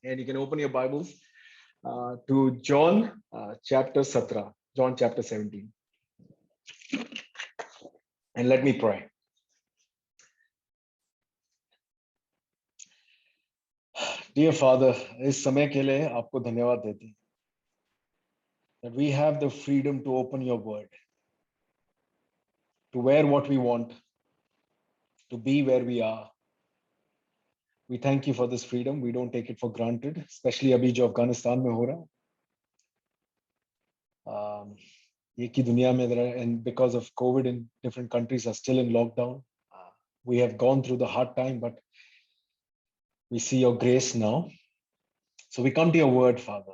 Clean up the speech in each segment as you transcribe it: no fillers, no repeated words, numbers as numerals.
And you can open your Bibles to John chapter 17, John chapter 17. And let me pray. Dear Father, इस समय के लिए आपको धन्यवाद देते हैं that we have the freedom to open your word, to wear what we want, to be where we are. We thank you for this freedom. We don't take it for granted, especially अभी जो अफगानिस्तान में हो रहा है. ये की दुनिया में and because of COVID in different countries are still in lockdown. We have gone through the hard time, but we see your grace now. So we come to your word, Father.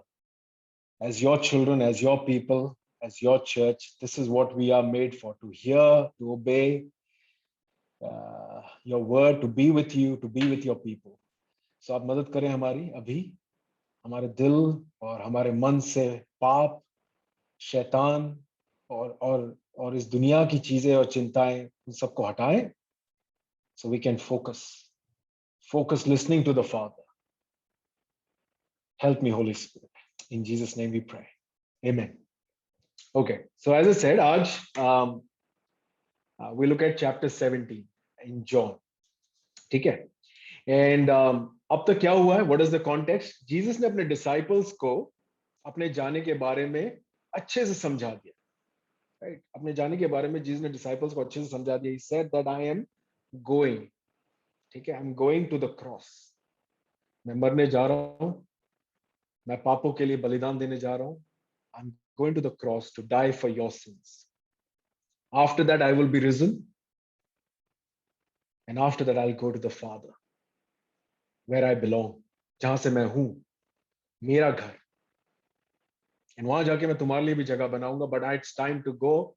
As your children, as your people, as your church, this is what we are made for, to hear, to obey your word, to be with you, to be with your people. So आप मदद करें हमारी अभी हमारे दिल और हमारे मन से पाप, शैतान और इस दुनिया की चीजें और चिंताएं उन सबको हटाएं, so we can focus listening to the Father. Help me, Holy Spirit. In Jesus' name we pray. Amen. Okay, so as I said, आज we look at chapter 17 in John. ठीक है? And अब तक क्या हुआ है? What is the context? Jesus ने अपने disciples को अपने जाने के बारे में अच्छे से समझा दिया. Right? अपने जाने के बारे में Jesus ने disciples को अच्छे से समझा दिया. He said that I am going. ठीक है? I'm going to the cross. मैं मरने जा रहा हूँ. मैं पापों के लिए बलिदान देने जा रहा हूँ. I'm going to the cross to die for your sins. After that, I will be risen. And after that, I'll go to the Father, where I belong. जहां से मैं हूं, मेरा घर. And वहां जाके मैं तुम्हारे लिए भी जगह बनाऊंगा. But it's time to go.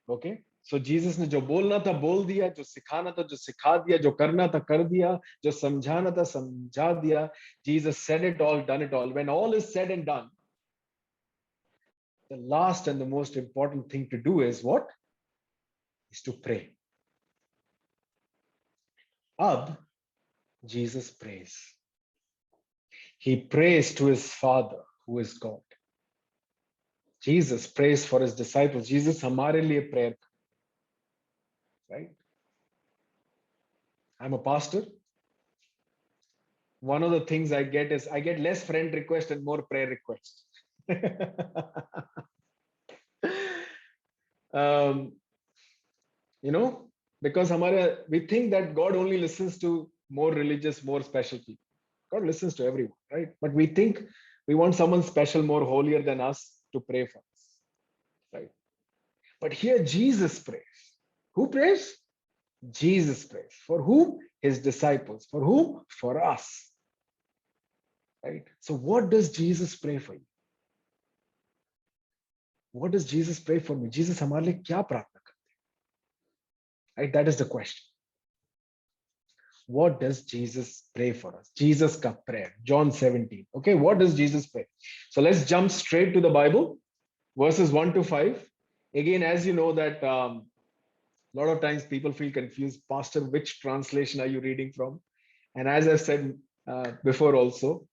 Okay? So Jesus ने जो बोलना था बोल दिया, जो सिखाना था जो सिखा दिया, जो करना था कर दिया, जो समझाना था समझा दिया. Jesus said it all, done it all. When all is said and done, the last and the most important thing to do is what? Is to pray. Ab Jesus prays. He prays to his Father, who is God. Jesus prays for his disciples. Jesus हमारे लिए prayer, right? I'm a pastor. One of the things I get is I get less friend requests and more prayer requests. You know, because we think that God only listens to more religious, more special people. God listens to everyone, right? But we think we want someone special, more holier than us to pray for us, right? But here Jesus prays. Who prays? Jesus prays. For whom? His disciples. For whom? For us, right? So what does Jesus pray for you? What does Jesus pray for me? Jesus हमारे लिए क्या प्रार्थना करते हैं? Right? That is the question. What does Jesus pray for us? Jesus ka prayer, John 17. Okay, what does Jesus pray? So let's jump straight to the Bible, verses 1 to 5. Again, as you know that a lot of times people feel confused. Pastor, which translation are you reading from? And as I said before also,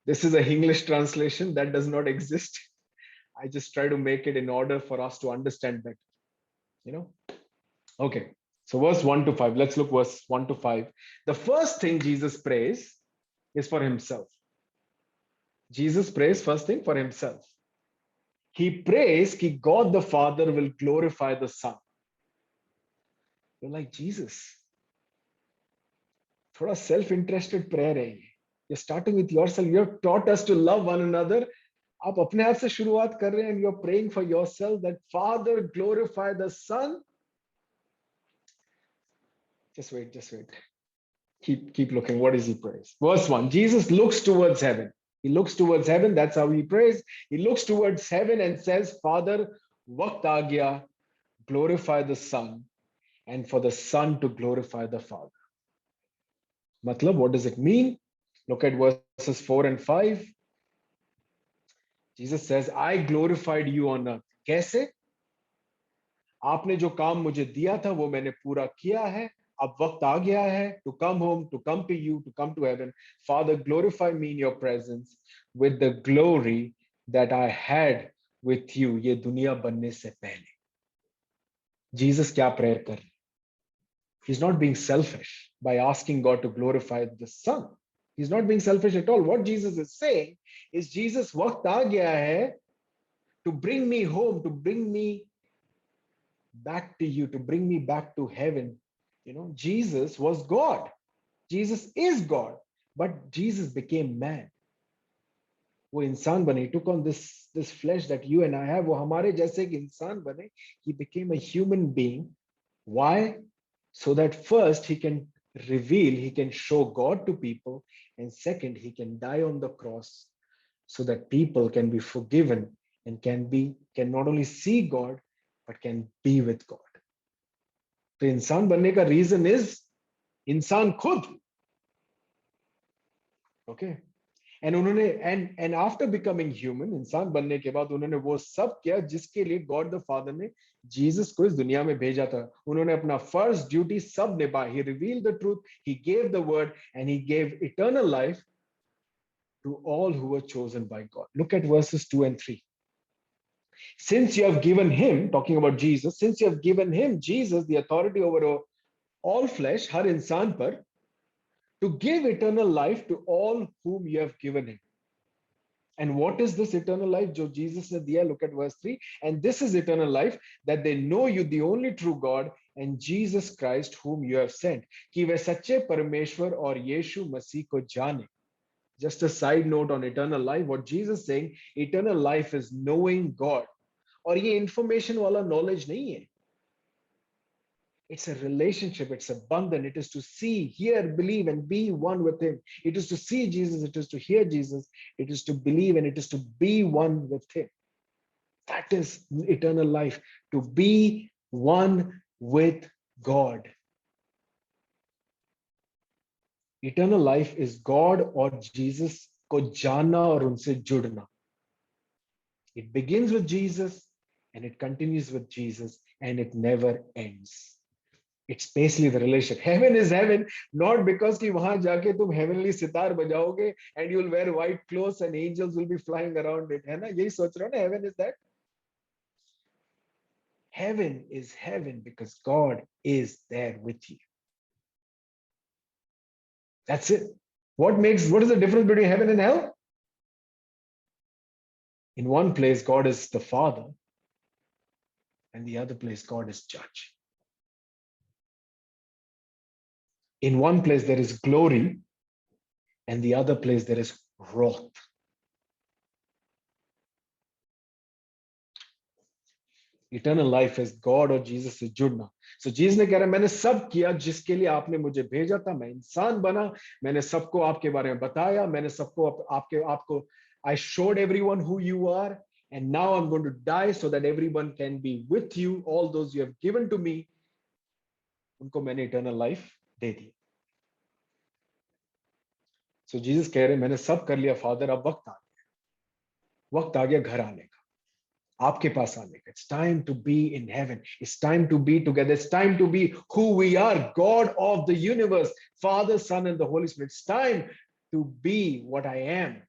this is a English translation that does not exist. I just try to make it in order for us to understand better, you know? Okay. So verse 1 to 5, let's look verse 1 to 5. The first thing Jesus prays is for himself. Jesus prays first thing for himself. He prays that God the Father will glorify the Son. You're like, Jesus, thoda self-interested prayer hai ye. You're starting with yourself. You've taught us to love one another. आप अपने आप से शुरुआत कर रहे हैं and you're praying for yourself that Father glorify the Son. Just wait. Keep looking. What is he prays? Verse 1. Jesus looks towards heaven. He looks towards heaven. That's how he prays. He looks towards heaven and says, Father, waqt aa gaya, glorify the Son, and for the Son to glorify the Father. Matlab, what does it mean? Look at verses 4 and 5. Jesus says, I glorified you on earth. कैसे? आपने जो काम मुझे दिया था वो मैंने पूरा किया है. अब वक्त आ गया है to come home, to come to you, to come to heaven. Father, glorify me in your presence with the glory that I had with you. ये दुनिया बनने से पहले जीसस क्या प्रेयर कर रहे हैं? He's not being selfish by asking God to glorify the Son. He's not being selfish at all. What Jesus is saying is, Jesus, वक्त आ गया है to bring me home, to bring me back to you, to bring me back to heaven. You know, Jesus was God. Jesus is God, but Jesus became man. वो इंसान बने. He took on this flesh that you and I have. वो हमारे जैसे एक इंसान बने. He became a human being. Why? So that first he can reveal, he can show God to people, and second, he can die on the cross so that people can be forgiven and can not only see God but can be with God. तो इंसान बनने का reason is इंसान खुद. Okay. And उन्होंने and after becoming human, इंसान बनने के बाद उन्होंने वो सब किया जिसके लिए गॉड द फादर ने जीसस को इस दुनिया में भेजा था. उन्होंने अपना फर्स्ट ड्यूटी सब निभाई. He revealed the truth, he gave the word, and he gave eternal life to all who were chosen by God. Look at verses 2 and 3. Since you have given him, talking about Jesus, since you have given him, Jesus, the authority over all flesh, हर इंसान पर, to give eternal life to all whom you have given him. And what is this eternal life जो Jesus ने दिया? Look at verse 3. And this is eternal life, that they know you, the only true God, and Jesus Christ whom you have sent. कि वे सच्चे परमेश्वर और यीशु मसीह को जाने. Just a side note on eternal life, what Jesus is saying, eternal life is knowing God. और ये information वाला knowledge नहीं है. It's a relationship, it's a bandhan. It is to see, hear, believe, and be one with him. It is to see Jesus, it is to hear Jesus, it is to believe, and it is to be one with him. That is eternal life, to be one with God. Eternal life is God or Jesus को जानना और उनसे जुड़ना. It begins with Jesus and it continues with Jesus and it never ends. It's basically the relationship. Heaven is heaven, not because कि वहां जाके तुम heavenly sitar बजाओगे and you'll wear white clothes and angels will be flying around it. है ना? यही सोच रहे हो ना? Heaven is that. Heaven is heaven because God is there with you. That's it. What is the difference between heaven and hell? In one place, God is the Father, and the other place, God is judge. In one place, there is glory, and the other place, there is wrath. Eternal life is God or Jesus से जुड़ना. So Jesus ने कह रहा है मैंने सब किया जिसके लिए आपने मुझे भेजा था. मैं इंसान बना, मैंने सबको आपके बारे में बताया, मैंने सबको आपको I showed everyone who you are, and now I'm going to die so that everyone can be with you. All those you have given to me, उनको मैंने eternal life दे दी. So Jesus कह रहे हैं मैंने सब कर लिया फादर, अब वक्त आ गया घर आने का, आपके पास आने का. It's time to be in heaven. It's time to be together. It's time to be who we are, God of the universe, Father, Son, and the Holy Spirit. It's time to be what I am.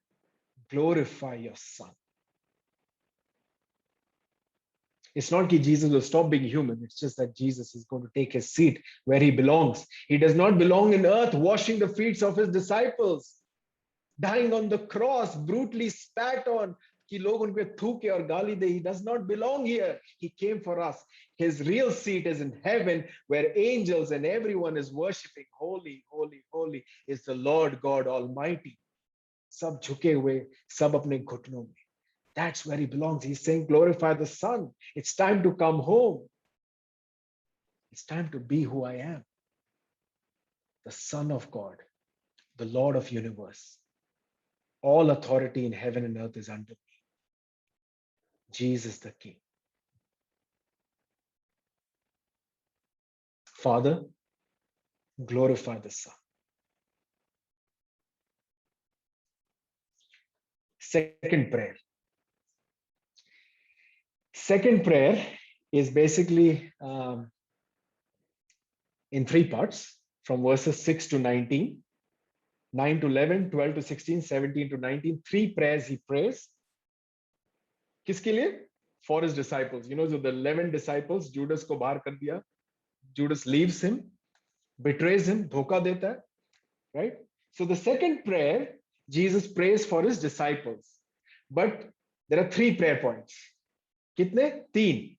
Glorify your Son. It's not that Jesus will stop being human. It's just that Jesus is going to take his seat where he belongs. He does not belong in earth, washing the feet of his disciples, dying on the cross, brutally spat on, कि लोग उन पे थूके और गाली दे. He does not belong here. He came for us. His real seat is in heaven, where angels and everyone is worshiping. Holy, holy, holy is the Lord God Almighty. सब झुके हुए, सब अपने घुटनों में. That's where he belongs. He's saying, glorify the Son. It's time to come home. It's time to be who I am. The Son of God, the Lord of universe. All authority in heaven and earth is under me. Jesus the King. Father, glorify the Son. Second prayer. Second prayer is basically in three parts from verses 6 to 19, 9 to 11, 12 to 16, 17 to 19. Three prayers he prays. किसके लिए? For his disciples. You know, so the 11 disciples, Judas को बाहर कर दिया. Judas leaves him, betrays him, धोखा देता है, right? So the second prayer, Jesus prays for his disciples. But there are three prayer points. कितने? तीन.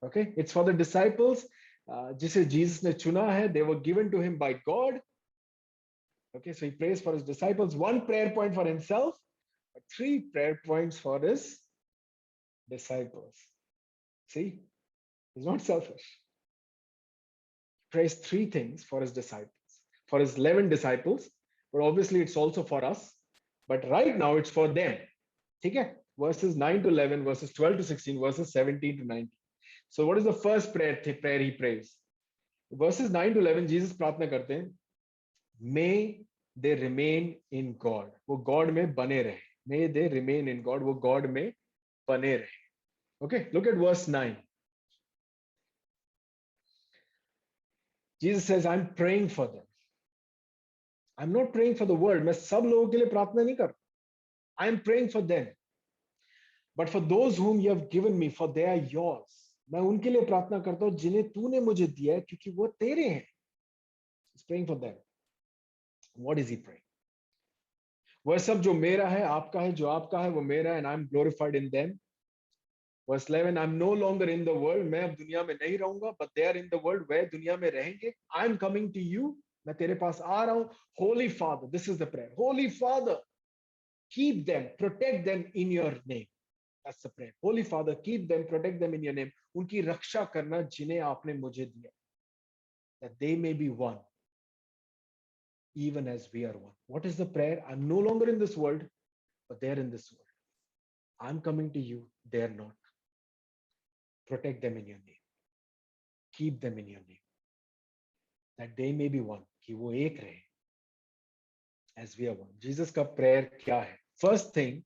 Okay, it's for the disciples जिसे Jesus ने चुना है. They were given to him by God. Okay, so he prays for his disciples. One prayer point for himself, but three prayer points for his disciples. See, he's not selfish. He prays three things for his disciples, for his 11 disciples, but obviously it's also for us. But right now it's for them. Okay, verses 9 to 11, verses 12 to 16, verses 17 to 19. So what is the first prayer he prays? Verses 9 to 11, Jesus प्रार्थना करते हैं, may they remain in God. वो God में बने रहे. May they remain in God. वो God में बने रहे. Okay, look at verse 9. Jesus says, I'm praying for them. I'm not praying for the world. मैं सब लोगों के लिए प्रार्थना नहीं कर. I'm praying for them. But for those whom you have given me, for they are yours. मैं उनके लिए प्रार्थना करता हूँ जिन्हें तूने मुझे दिया है क्योंकि वो तेरे हैं. He's praying for them. What is he praying? वह सब जो मेरा है आपका है, जो आपका है वो मेरा है, and I'm glorified in them. Verse 11, I'm no longer in the world. मैं अब दुनिया में नहीं रहूंगा, but they are in the world. वह दुनिया में रहेंगे. I'm coming to you. मैं तेरे पास आ रहा हूँ. Holy Father, this is the prayer. Holy Father, keep them, protect them in your name. That's the prayer. Holy Father, keep them, protect them in your name. उनकी रक्षा करना जिन्हें आपने मुझे दिया. That they may be one, even as we are one. What is the prayer? I'm no longer in this world, but they're in this world. I'm coming to you. They're not. Protect them in your name. Keep them in your name. That they may be one. कि वो एक रहे. As we are one. Jesus का prayer क्या है? First thing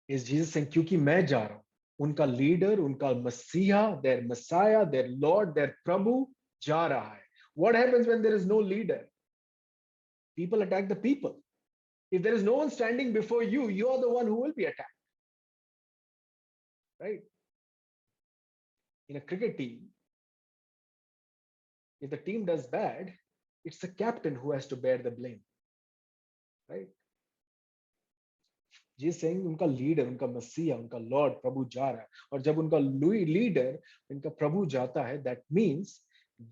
is Jesus saying, क्योंकि मैं जा रहा हूँ, उनका leader, उनका मसीहा, their Messiah, their Lord, their Prabhu जा रहा है. What happens when there is no leader? People attack the people. If there is no one standing before you, you are the one who will be attacked. Right? In a cricket team, if the team does bad, it's the captain who has to bear the blame. Right? Jesus saying उनका leader, उनका मसीहा, उनका Lord प्रभु जा रहा है, और जब उनका लीडर, उनका प्रभु जाता है, that means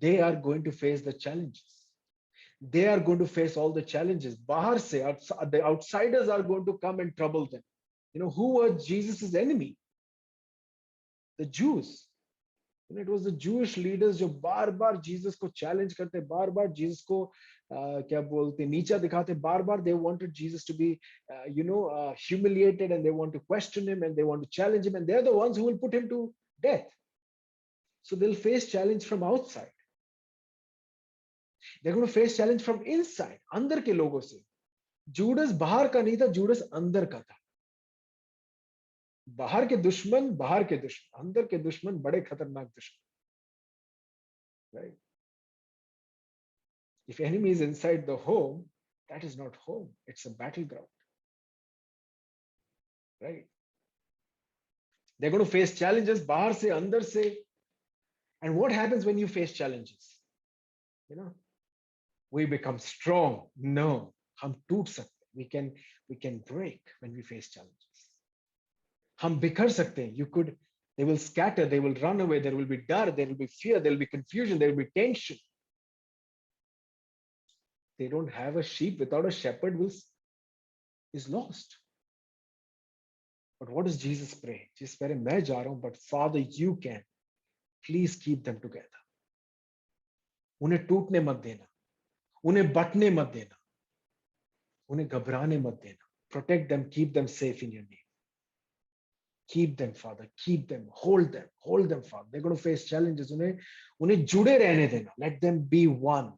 they are going to face the challenges. They are going to face all the challenges. बाहर से, the outsiders are going to come and trouble them. You know, who were Jesus's enemy? The Jews. You know, it was the Jewish leaders जो बार-बार Jesus को challenge करते, बार-बार Jesus को क्या बोलते, नीचा दिखाते, बार-बार they wanted Jesus to be, humiliated, and they want to question him, and they want to challenge him, and they're the ones who will put him to death. So they'll face challenge from outside. They're going to face challenge from inside, अंदर के लोगों से. Judas बाहर का नहीं था, Judas अंदर का था. बाहर के दुश्मन, अंदर के दुश्मन बड़े खतरनाक दुश्मन. Right? If enemy is inside the home, that is not home. It's a battleground. Right? They're going to face challenges बाहर से, अंदर से. And what happens when you face challenges? You know, we become strong. No, हम टूट सकते. We can break when we face challenges. हम बिखर सकते हैं. They will scatter, they will run away, there will be dar, there will be fear, there will be confusion, there will be tension. They don't have a sheep without a shepherd is lost. But what does Jesus pray? Jesus pray, मैं जा रहा हूं, but Father, you can. Please keep them together. उन्हें टूटने मत देना. उन्हें बटने मत देना. उन्हें घबराने मत देना. Protect them, keep them safe in your name. Keep them, Father. Keep them. Hold them. Hold them, Father. They're going to face challenges. उन्हें जुड़े रहने देना. Let them be one.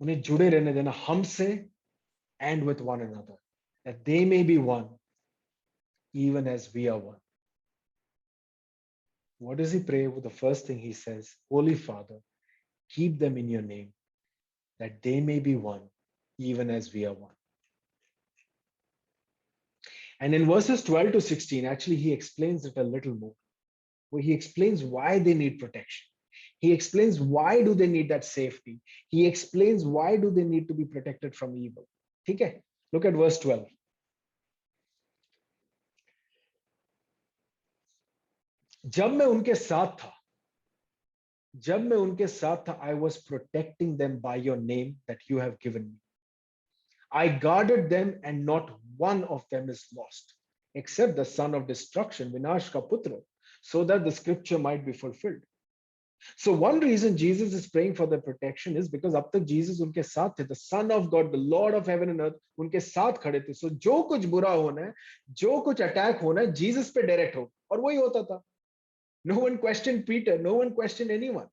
उन्हें जुड़े रहने देना हमसे and with one another. That they may be one, even as we are one. What does he pray? Well, the first thing he says, Holy Father, keep them in your name, that they may be one, even as we are one. And in verses 12 to 16, actually, he explains it a little more, where he explains why they need protection. He explains why do they need that safety. He explains why do they need to be protected from evil. Okay, look at verse 12. जब मैं उनके साथ था जब मैं उनके साथ था I was protecting them by your name that you have given me. I guarded them and not one of them is lost except the son of destruction Vinash ka putra, so that the scripture might be fulfilled. So one reason Jesus is praying for their protection is because अब तक Jesus उनके साथ थे, the Son of God, the Lord of heaven and earth उनके साथ खड़े थे. So जो कुछ बुरा होना है, जो कुछ अटैक होना है, Jesus पे डायरेक्ट हो. और वही होता था. No one questioned Peter, no one questioned anyone.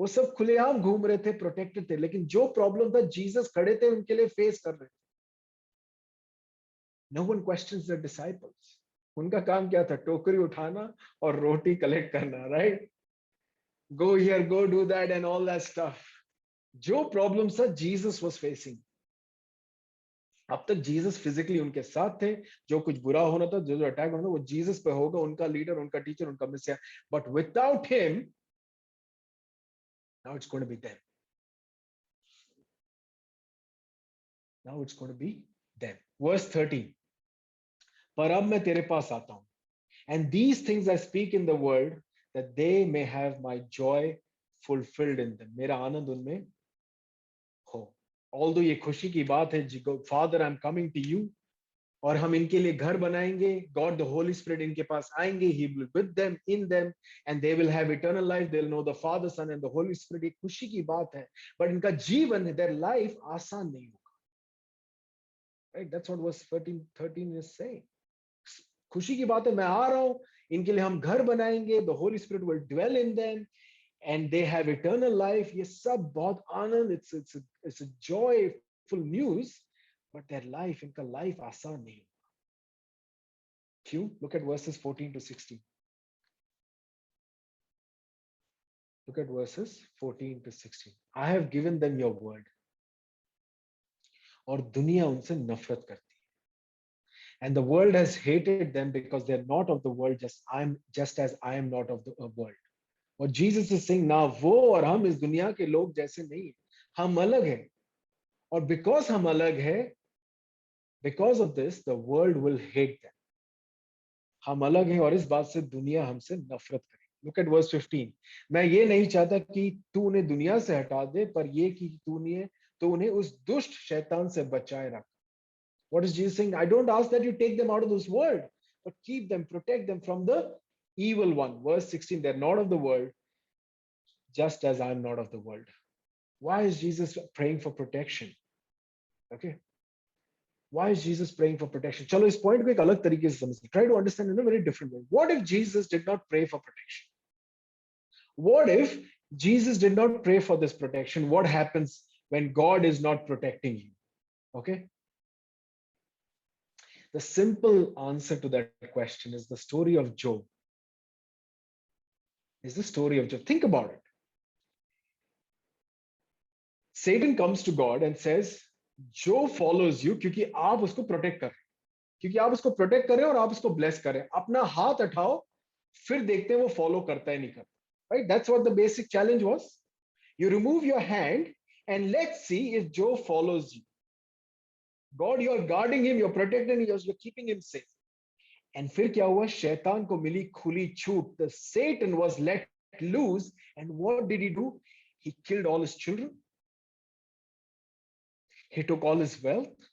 वो सब खुलेआम घूम रहे थे, प्रोटेक्टेड थे, लेकिन जो प्रॉब्लम था जीसस खड़े थे उनके लिए फेस कर रहे थे. No one questions the disciples. उनका काम क्या था? टोकरी उठाना और रोटी कलेक्ट करना, right? Go here, go do that and all that stuff. जो प्रॉब्लम था जीसस वाज फेसिंग. अब तक जीसस फिजिकली उनके साथ थे, जो कुछ बुरा होना था, जो जो अटैक होना था, वो जीसस पे होगा, उनका लीडर, उनका टीचर, उनका मिसिया. But without him now it's going to be them. Now it's going to be them. Verse 13. पर अब मैं तेरे पास आता हूं. And these things I speak in the world that they may have my joy fulfilled in them. मेरा आनंद उनमें हो. Although ये खुशी की बात है, Father, I'm coming to you. और हम इनके लिए घर बनाएंगे. God, the Holy Spirit इनके पास आएंगे. He will with them, in them, and they will have eternal life. They'll know the Father, Son, and the Holy Spirit. ये खुशी की बात है. But इनका जीवन, their life आसान नहीं होगा. Right? That's what verse 13 is saying. खुशी की बात है, मैं आ रहा हूं, इनके लिए हम घर बनाएंगे. The Holy Spirit will dwell in them, and they have eternal life. ये सब बहुत आनंद. It's a joyful news. But their life, इनका life आसान नहीं. Q, look at verses 14 to 16. Look at verses 14 to 16. I have given them your word. और दुनिया उनसे नफरत करती है. And the world has hated them because they are not of the world, just as I am not of the world. What Jesus is saying now, वो और हम इस दुनिया के लोग जैसे नहीं है. हम अलग हैं. और because हम अलग हैं, because of this, the world will hate them. हम अलग हैं और इस बात से दुनिया हमसे नफरत करे. Look at verse 15. मैं ये नहीं चाहता कि तू उन्हें दुनिया से हटा दे, पर ये कि तू उन्हें उस दुष्ट शैतान से बचाए रख. What is Jesus saying? I don't ask that you take them out of this world, but keep them, protect them from the evil one. Verse 16, they're not of the world, just as I'm not of the world. Why is Jesus praying for protection? Okay. Why is Jesus praying for protection? चलो इस point को एक अलग तरीके से समझते. Try to understand in a very different way. What if Jesus did not pray for protection? What if Jesus did not pray for this protection? What happens when God is not protecting you? Okay. The simple answer to that question is the story of Job. Is the story of Job. Think about it. Satan comes to God and says, Job follows you क्योंकि आप उसको protect कर रहे हैं, क्योंकि आप उसको protect कर रहे हैं और आप उसको ब्लेस कर रहे हैं. अपना हाथ उठाओ, फिर देखते हैं वो फॉलो करता है नहीं करता. Right? That's what the basic challenge was. You remove your hand and let's see if Job follows you. God, you're guarding him, you're protecting him, you're keeping him safe. And फिर क्या हुआ? शैतान को मिली खुली छूट. The Satan was let loose, and what did he do? He killed all his children. He took all his wealth.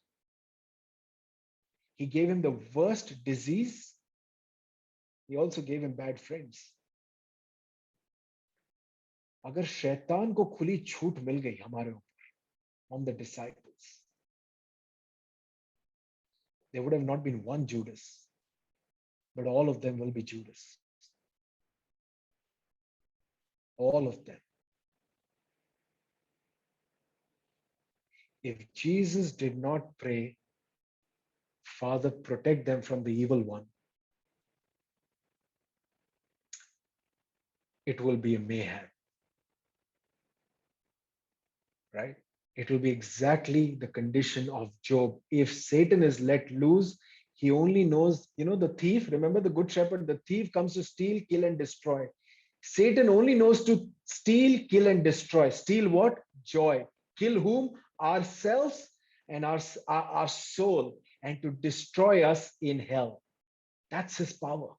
He gave him the worst disease. He also gave him bad friends. अगर शैतान को खुली छूट मिल गई हमारे ऊपर, on the disciples, there would have not been one Judas, but all of them will be Judas. All of them. If Jesus did not pray, Father, protect them from the evil one, it will be a mayhem, right? It will be exactly the condition of Job. If Satan is let loose, he only knows, the thief, remember the good shepherd, the thief comes to steal, kill, and destroy. Satan only knows to steal, kill, and destroy. Steal what? Joy. Kill whom? Ourselves and our soul, and to destroy us in hell. That's his power.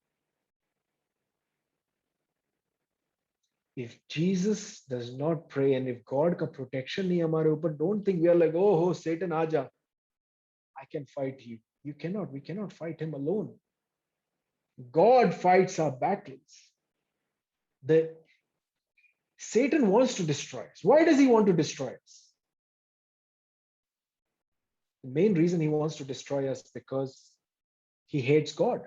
If Jesus does not pray and if God का protection नहीं हमारे ऊपर, don't think we are like, oh Satan आजा, I can fight you. You cannot. We cannot fight him alone. God fights our battles. The Satan wants to destroy us. Why does he want to destroy us? The main reason he wants to destroy us because he hates God.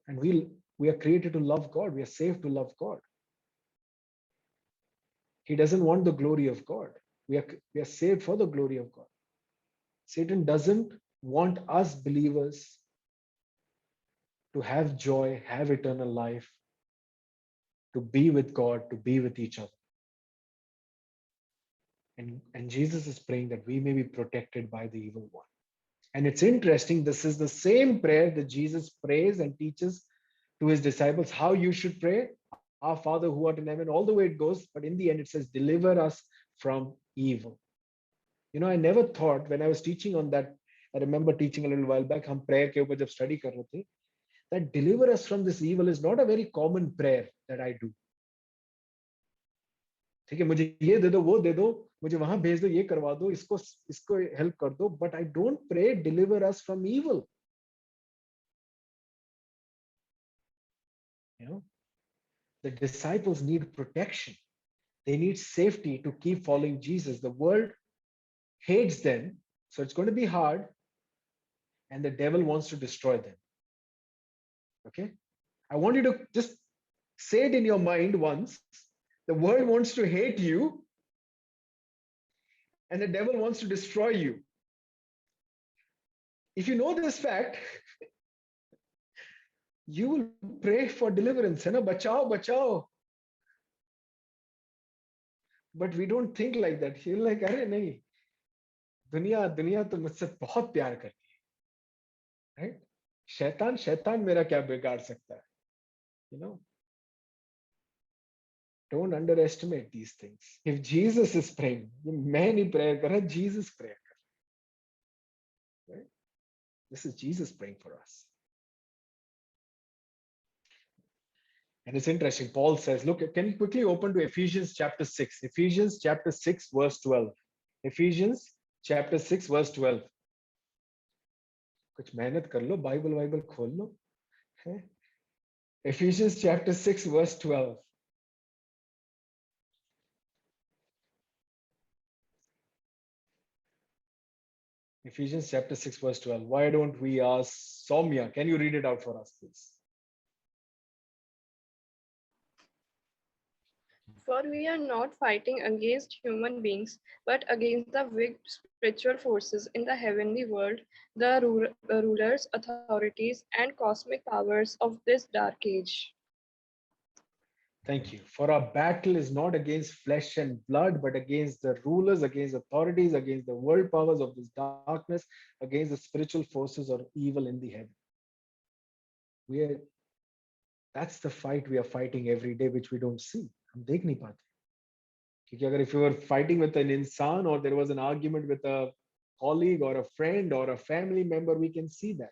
And we are created to love God. We are saved to love God. He doesn't want the glory of God. We are saved for the glory of God. Satan doesn't want us believers to have joy, have eternal life, to be with God, to be with each other. And Jesus is praying that we may be protected by the evil one. And it's interesting, this is the same prayer that Jesus prays and teaches to his disciples how you should pray. Our Father who art in heaven, all the way it goes, but in the end it says, deliver us from evil. I never thought when I was teaching on that, I remember teaching a little while back, हम prayer के ऊपर जब study कर रहे थे, that deliver us from this evil is not a very common prayer that I do. ठीक है, मुझे ये दे दो, वो दे दो, मुझे वहां भेज दो, ये करवा दो, इसको हेल्प कर दो, but I don't pray deliver us from evil. The disciples need protection. They need safety to keep following Jesus. The world hates them, so it's going to be hard, and the devil wants to destroy them. Okay? I want you to just say it in your mind once. The world wants to hate you, and the devil wants to destroy you. If you know this fact, you will pray for deliverance. है ना? बचाओ, बचाओ. But we don't think like that. You're like, अरे नहीं, दुनिया तो मुझसे बहुत प्यार करती है, right? शैतान मेरा क्या बिगाड़ सकता है? Don't underestimate these things. If Jesus is praying, मैं नहीं prayer कर रहा, Jesus prayer कर रहा, right? This is Jesus praying for us. And it's interesting. Paul says, look, can you quickly open to Ephesians chapter 6? Ephesians chapter 6, verse 12. Ephesians chapter 6, verse 12. कुछ मेहनत कर लो, Bible खोल लो. Ephesians chapter 6, verse 12. Ephesians chapter 6, verse 12. Why don't we ask Soumya? Can you read it out for us, please? For we are not fighting against human beings, but against the wicked spiritual forces in the heavenly world, the rulers, authorities, and cosmic powers of this dark age. Thank you. For our battle is not against flesh and blood, but against the rulers, against authorities, against the world powers of this darkness, against the spiritual forces of evil in the heaven. That's the fight we are fighting every day, which we don't see. हम देख नहीं पाते. क्योंकि अगर if you were fighting with an insan, or there was an argument with a colleague or a friend or a family member, we can see that.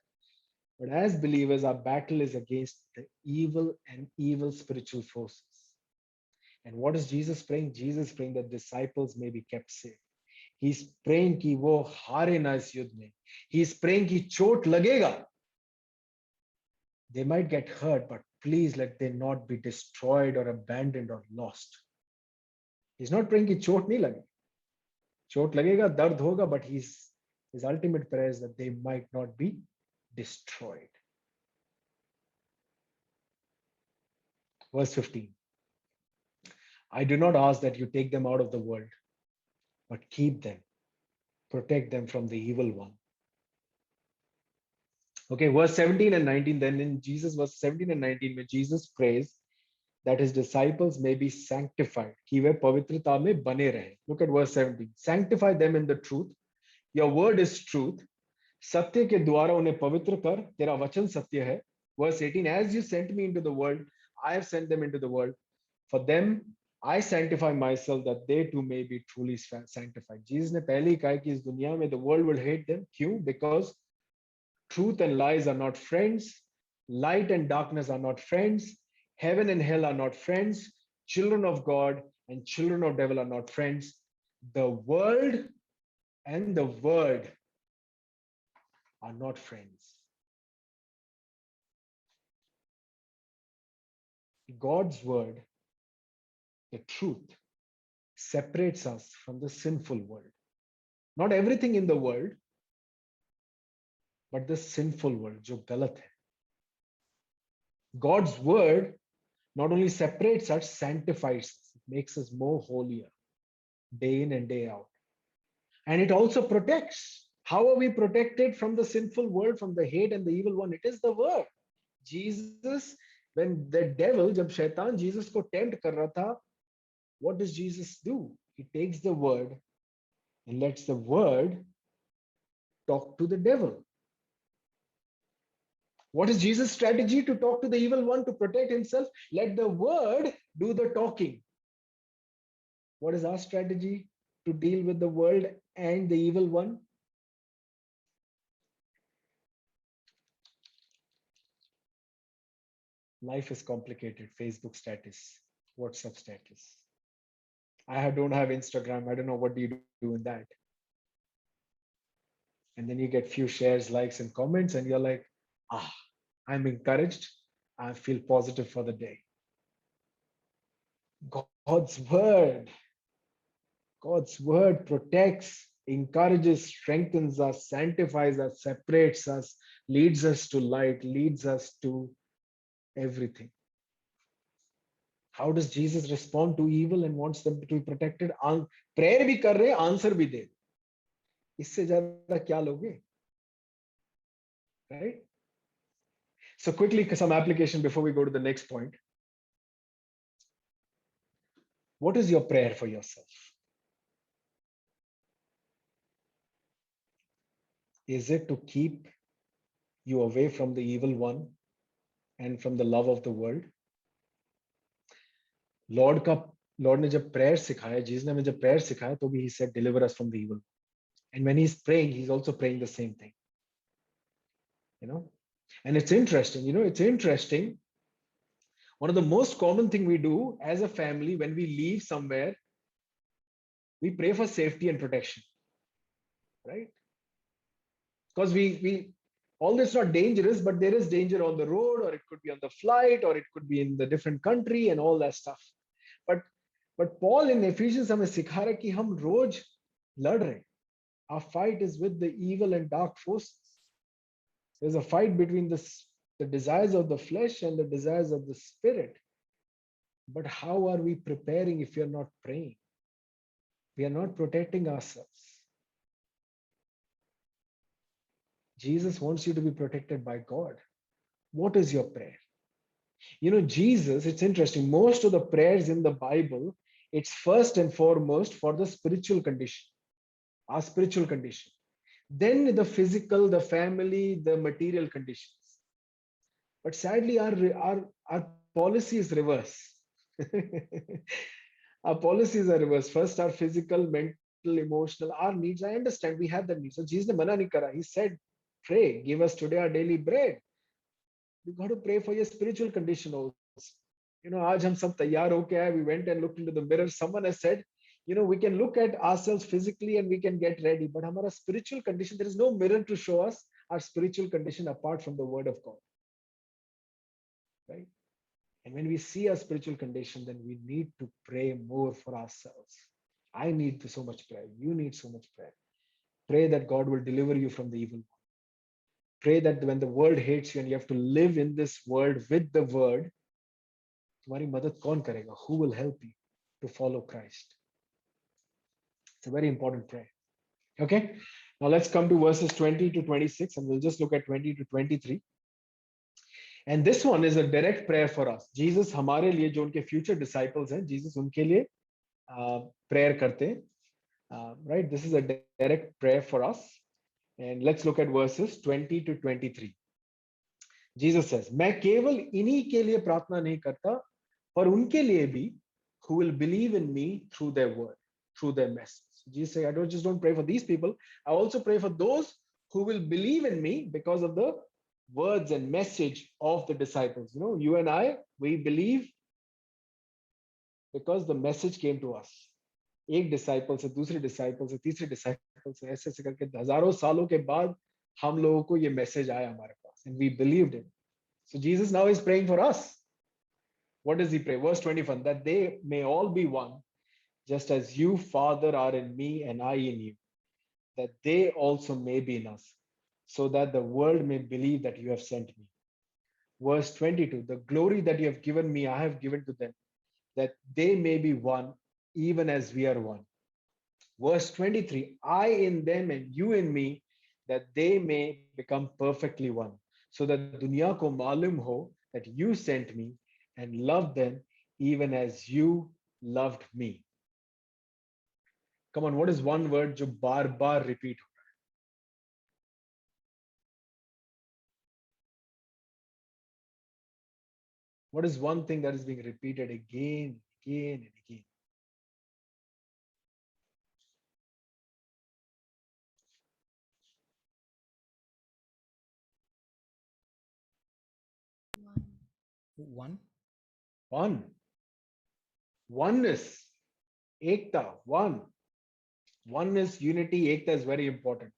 But as believers, our battle is against the evil spiritual forces. And what is Jesus praying? Jesus praying that disciples may be kept safe. He's praying कि वो हारे ना इस युद्ध में. He's praying कि चोट लगेगा. They might get hurt, but please let them not be destroyed or abandoned or lost. He's not praying कि चोट नहीं लगे. चोट लगेगा, दर्द होगा, but his ultimate prayer is that they might not be destroyed. Verse 15. I do not ask that you take them out of the world, but keep them, protect them from the evil one. Okay, verse 17 and 19. Then in Jesus, verse 17 and 19, where Jesus prays that his disciples may be sanctified. कि वे पवित्रता में बने रहें. Look at verse 17. Sanctify them in the truth. Your word is truth. सत्य के द्वारा उन्हें पवित्र कर, तेरा वचन सत्य है. Verse 18. As you sent me into the world, I have sent them into the world. For them, I sanctify myself that they too may be truly sanctified. Jesus ने पहले ही कहा है कि इस दुनिया में the world will hate them. क्यों? Because truth and lies are not friends. Light and darkness are not friends. Heaven and hell are not friends. Children of God and children of devil are not friends. The world and the word are not friends. God's word, the truth, separates us from the sinful world. Not everything in the world, but the sinful world, जो गलत है. God's word not only separates us, sanctifies us, it makes us more holier day in and day out. And it also protects. How are we protected from the sinful world, from the hate and the evil one? It is the word. Jesus, when the devil, जब शैतान Jesus को tempt कर रहा था, what does Jesus do? He takes the word and lets the word talk to the devil. What is Jesus' strategy to talk to the evil one, to protect himself? Let the word do the talking. What is our strategy to deal with the world and the evil one? Life is complicated. Facebook status, WhatsApp status. Don't have Instagram. I don't know what do you do in that. And then you get few shares, likes, and comments, and you're like, ah, I'm encouraged. I feel positive for the day. God's word protects, encourages, strengthens us, sanctifies us, separates us, leads us to light, leads us to everything. How does Jesus respond to evil and wants them to be protected? Prayer भी कर रहे, answer भी दे. इससे ज्यादा क्या लोगे? Right? So quickly, some application before we go to the next point. What is your prayer for yourself? Is it to keep you away from the evil one and from the love of the world? Lord ने जब prayer सिखाया, Jesus ने हमें जब prayer सिखाया, तो भी he said, deliver us from the evil. And when he's praying, he's also praying the same thing. You know, and it's interesting. One of the most common thing we do as a family when we leave somewhere, we pray for safety and protection, right? Because we all this not dangerous, but there is danger on the road, or it could be on the flight, or it could be in the different country and all that stuff. But Paul in Ephesians हमें सिखा रहा है कि हम रोज लड़ रहे. Our fight is with the evil and dark forces. There's a fight between the desires of the flesh and the desires of the spirit. But how are we preparing if we are not praying? We are not protecting ourselves. Jesus wants you to be protected by God. What is your prayer? You know, Jesus, it's interesting, most of the prayers in the Bible, it's first and foremost for the spiritual condition, our spiritual condition. Then the physical, the family, the material conditions. But sadly, our policy is reverse. Our policies are reversed. First, our physical, mental, emotional, our needs. I understand we have that needs. So Jesus ne mana nahi kara. He said, pray, give us today our daily bread. You got to pray for your spiritual condition also. You know, aaj hum sab taiyar ho ke aaye, we went and looked into the mirror. Someone has said, you know, we can look at ourselves physically and we can get ready, but our spiritual condition, there is no mirror to show us our spiritual condition apart from the word of God. Right? And when we see our spiritual condition, then we need to pray more for ourselves. I need so much prayer. You need so much prayer. Pray that God will deliver you from the evil one. Pray that when the world hates you and you have to live in this world with the word, तुम्हारी मदद कौन करेगा? Who will help you to follow Christ? It's a very important prayer. Okay. Now let's come to verses 20 to 26, and we'll just look at 20 to 23. And this one is a direct prayer for us. Jesus हमारे लिए जो उनके future disciples हैं, Jesus उनके लिए prayer करते हैं. Right? This is a direct prayer for us. And let's look at verses 20 to 23. Jesus says, मैं केवल इन्हीं के लिए प्रार्थना नहीं करता, पर उनके लिए भी who will believe in me through their word, through their message. Jesus said, I don't pray for these people. I also pray for those who will believe in me because of the words and message of the disciples. You know, you and I, we believe because the message came to us. एक disciple से दूसरे disciple से तीसरे disciple से ऐसे ऐसे करके हजारों सालों के बाद हम लोगों को ये मैसेज आया हमारे पास, and we believed it. So Jesus now is praying for us. What does he pray? Verse 21, that they may all be one, just as you, Father, are in me and I in you, that they also may be in us, so that the world may believe that you have sent me. Verse 22, the glory that you have given me, I have given to them, that they may be one, even as we are one. Verse 23, I in them and you in me, that they may become perfectly one, so that दुनिया को मालूम हो that you sent me and loved them even as you loved me. Come on, what is one word जो बार बार repeat हो? What is one thing that is being repeated again, again, and again? One. One. Oneness. Ekta. One. Oneness, unity, ekta is very important.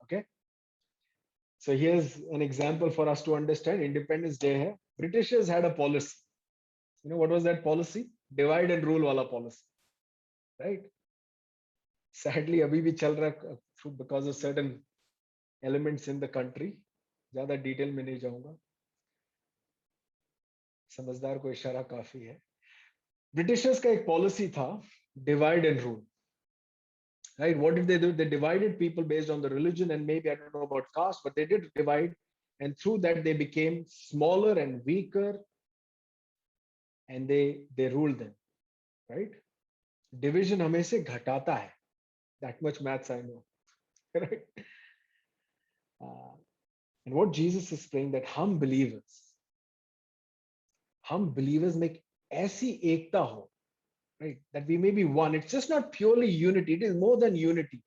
Okay. So here's an example for us to understand. Independence Day hai. Britishers had a policy. You know what was that policy? Divide and rule wala policy. Right? Sadly, abhi bhi chal raha because of certain elements in the country. ज़्यादा detail में नहीं जाऊंगा. समझदार को इशारा काफी है. Britishers का एक policy था, divide and rule. Right? What did they do? They divided people based on the religion, and maybe I don't know about caste, but they did divide, and through that they became smaller and weaker, and they ruled them. Right? Division हमें से घटाता है. That much maths I know. Right? And what Jesus is saying that हम believers make ऐसी एकता हो, right? That we may be one. It's just not purely unity. It is more than unity.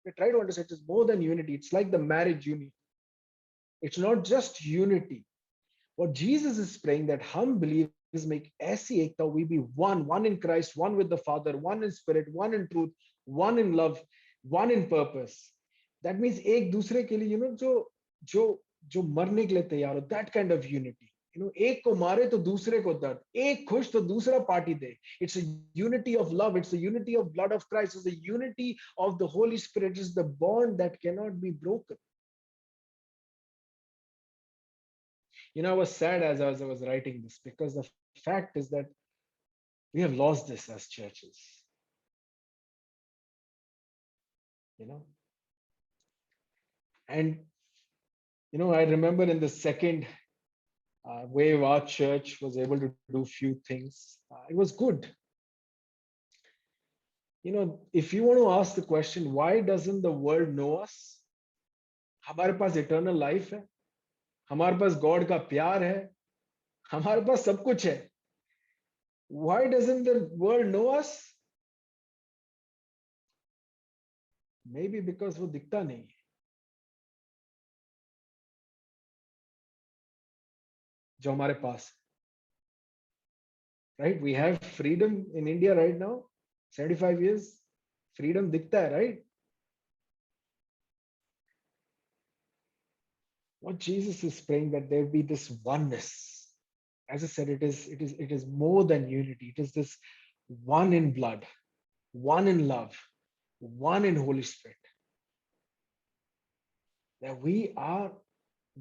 We try to understand it's more than unity. It's like the marriage union. It's not just unity. What Jesus is praying that हम believers make ऐसी एकता, we be one in Christ, one with the Father, one in spirit, one in truth, one in love, one in purpose. That means एक दूसरे के लिए, you know, जो मरने के लिए तैयार हो, that kind of unity. You know, एक को मारे तो दूसरे को दर्द, एक खुश तो दूसरा party they. It's a unity of love. It's a unity of blood of Christ. It's a unity of the Holy Spirit. It's the bond that cannot be broken. You know, I was sad as I was writing this, because the fact is that we have lost this as churches. You know, and you know, I remember in the second wave, our church was able to do few things. It was good. You know, if you want to ask the question, why doesn't the world know us? हमारे पास eternal life है, हमारे पास God का प्यार है, हमारे पास सब कुछ है. Why doesn't the world know us? Maybe because वो दिखता नहीं है. जो हमारे पास, right? We have freedom in India right now, 75 years. Freedom दिखता है, right? What Jesus is praying that there be this oneness. As I said, it is more than unity. It is this one in blood, one in love, one in Holy Spirit. That we are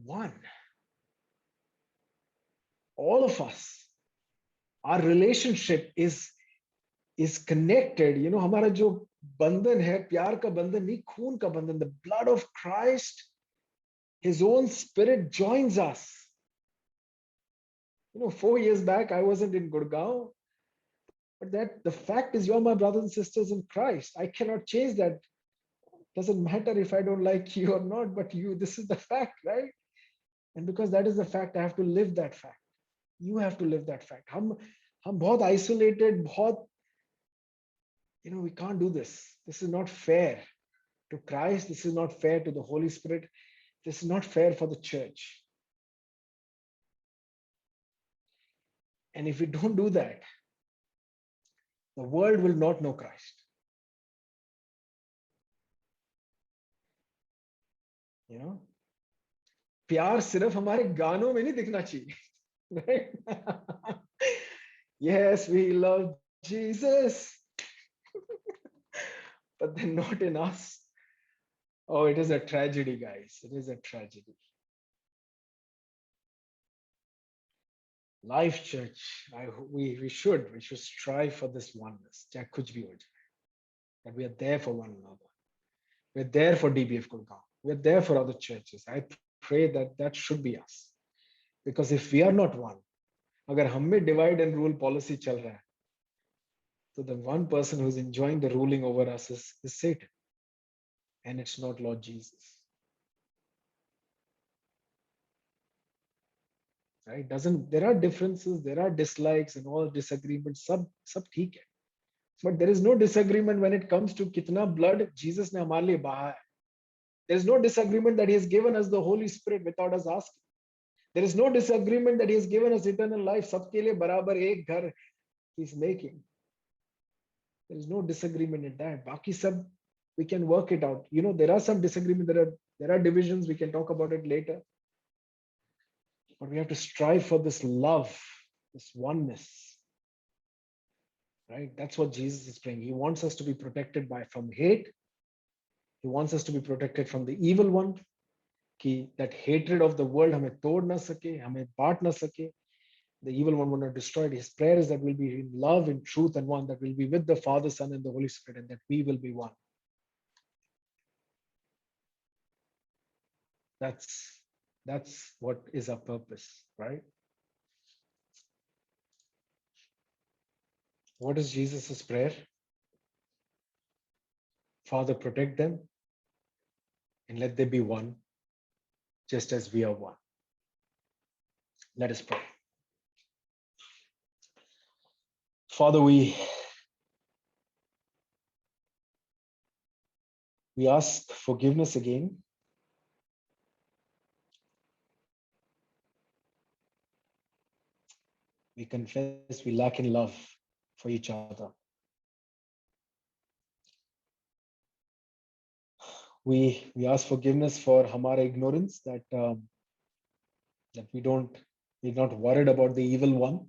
one. All of us. Our relationship is connected. You know, हमारा जो बंधन है, प्यार का बंधन नहीं, खून का बंधन. The blood of Christ, His own Spirit joins us. 4 years back, I wasn't in Gurgaon, but that the fact is, you're my brothers and sisters in Christ. I cannot change that. Doesn't matter if I don't like you or not, but this is the fact, right? And because that is the fact, I have to live that fact. You have to live that fact. हम बहुत isolated, बहुत, we can't do this. This is not fair to Christ. This is not fair to the Holy Spirit. This is not fair for the church. And if we don't do that, the world will not know Christ. प्यार सिर्फ हमारे गानों में नहीं दिखना चाहिए. Right? Yes, we love Jesus, but then not in us. Oh, it is a tragedy, guys. It is a tragedy. Life Church, we should strive for this oneness. चाहे कुछ भी हो जाए. That we are there for one another. We're there for DBF Gurgaon. We're there for other churches. I pray that should be us. Because if we are not one, अगर हम में divide and rule policy चल रहा है, so the one person who's enjoying the ruling over us is Satan. And it's not Lord Jesus. Right? There are differences, there are dislikes and all disagreements. Sab theek hai. But there is no disagreement when it comes to kitna blood Jesus ne hamare liye baha hai. There is no disagreement that He has given us the Holy Spirit without us asking. There is no disagreement that He has given us eternal life. Sabke liye barabar ek ghar He's making. There is no disagreement in that. Baki sab, we can work it out. There are some disagreement. There are divisions. We can talk about it later. But we have to strive for this love, this oneness. Right? That's what Jesus is praying. He wants us to be protected from hate. He wants us to be protected from the evil one. That hatred of the world हमें तोड़ ना सके, हमें बांट ना सके. The evil one will not destroy it. His prayer is that we'll be in love, in truth, and one, that we'll be with the Father, Son, and the Holy Spirit, and that we will be one. That's what is our purpose, right? What is Jesus' prayer? Father, protect them and let there be one, just as we are one. Let us pray. Father, we ask forgiveness again. We confess we lack in love for each other. We ask forgiveness for hamara ignorance, that we're not worried about the evil one.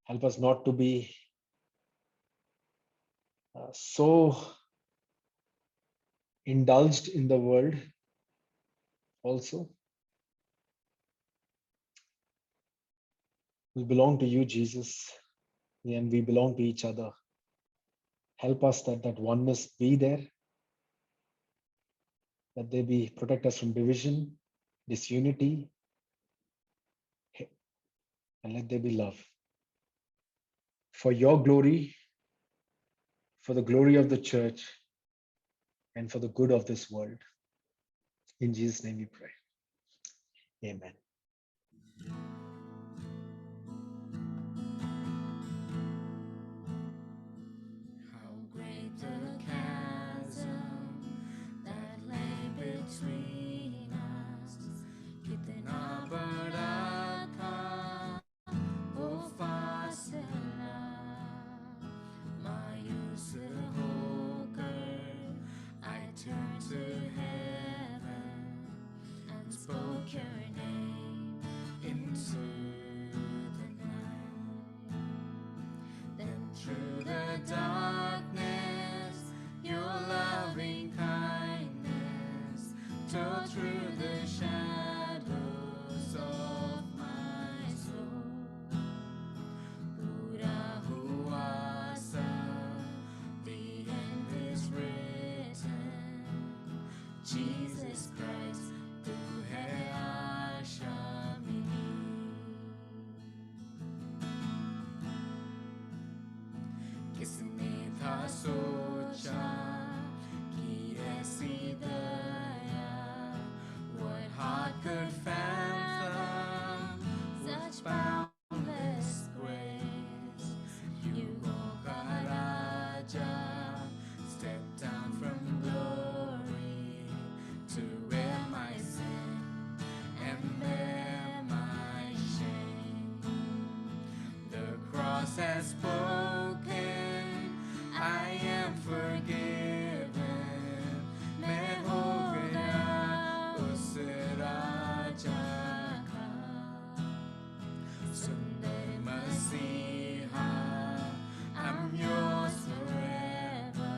Help us not to be so indulged in the world also. We belong to you, Jesus, and we belong to each other. Help us that oneness be there, that they protect us from division, disunity, and let there be love. For your glory, for the glory of the church, and for the good of this world. In Jesus' name we pray. Amen. How great the chasm that lay between us. Kitna bada tha wo fasla, mayus hokar I turned to heaven and spoke your name into the night. Then through the darkness, your loving kindness told Jesus Christ, तू है आशा मेरी। किसने था सोचा कि ऐसी दया, what heart could fathom such boundless grace? युगों का राजा stepped down from glory to wear my sin and bear my shame. The cross has spoken, I am forgiven. मैं हो गया उस राजा का। सुंदर मसीहा, I'm yours forever.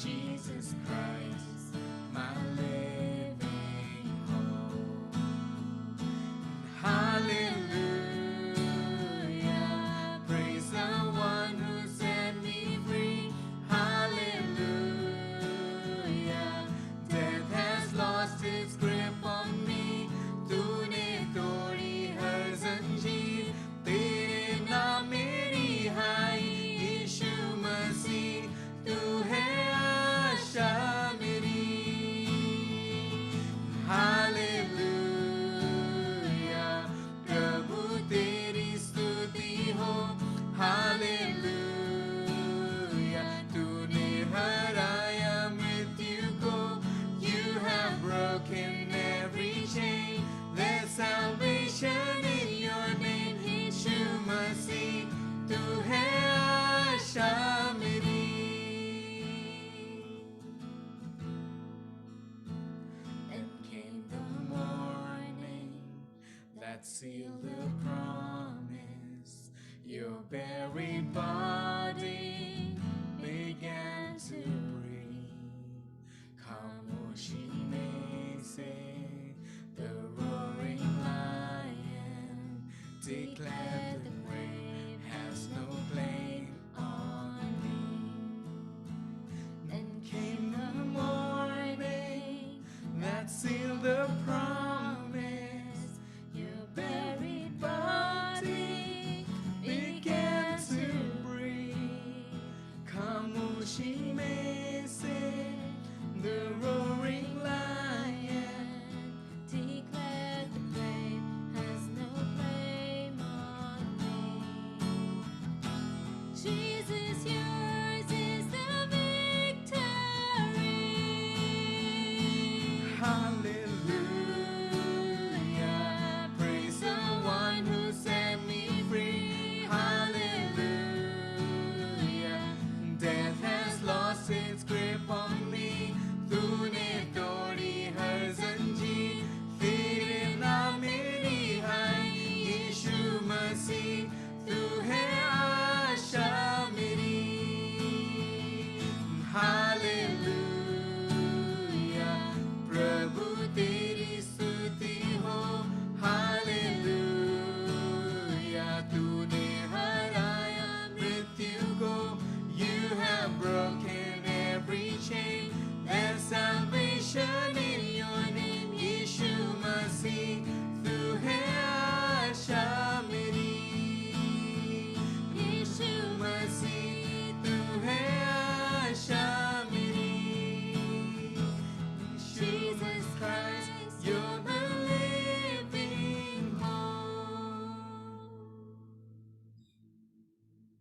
Jesus Christ, my living hope. Hallelujah, praise the one who set me free. Hallelujah, death has lost its grip on me. तूने तोड़ी हर जंजीर, तेरे नाम मेरी हाय यीशु मसीह, तू है आशा मेरी। हालेलुया, प्रभु तेरी स्तुति हो। हालेलुया, तूने हराया मृत्यु को। You have broken every chain. There's salvation in your name. यीशु मसीह, तू है आशा मेरी। Then came the morning that sealed the promise. Your buried body began to breathe. खामोशी में से the roaring lion declared the grave has no claim on me. Then came the morning that sealed the promise. Your buried body began to breathe. खामोशी में से the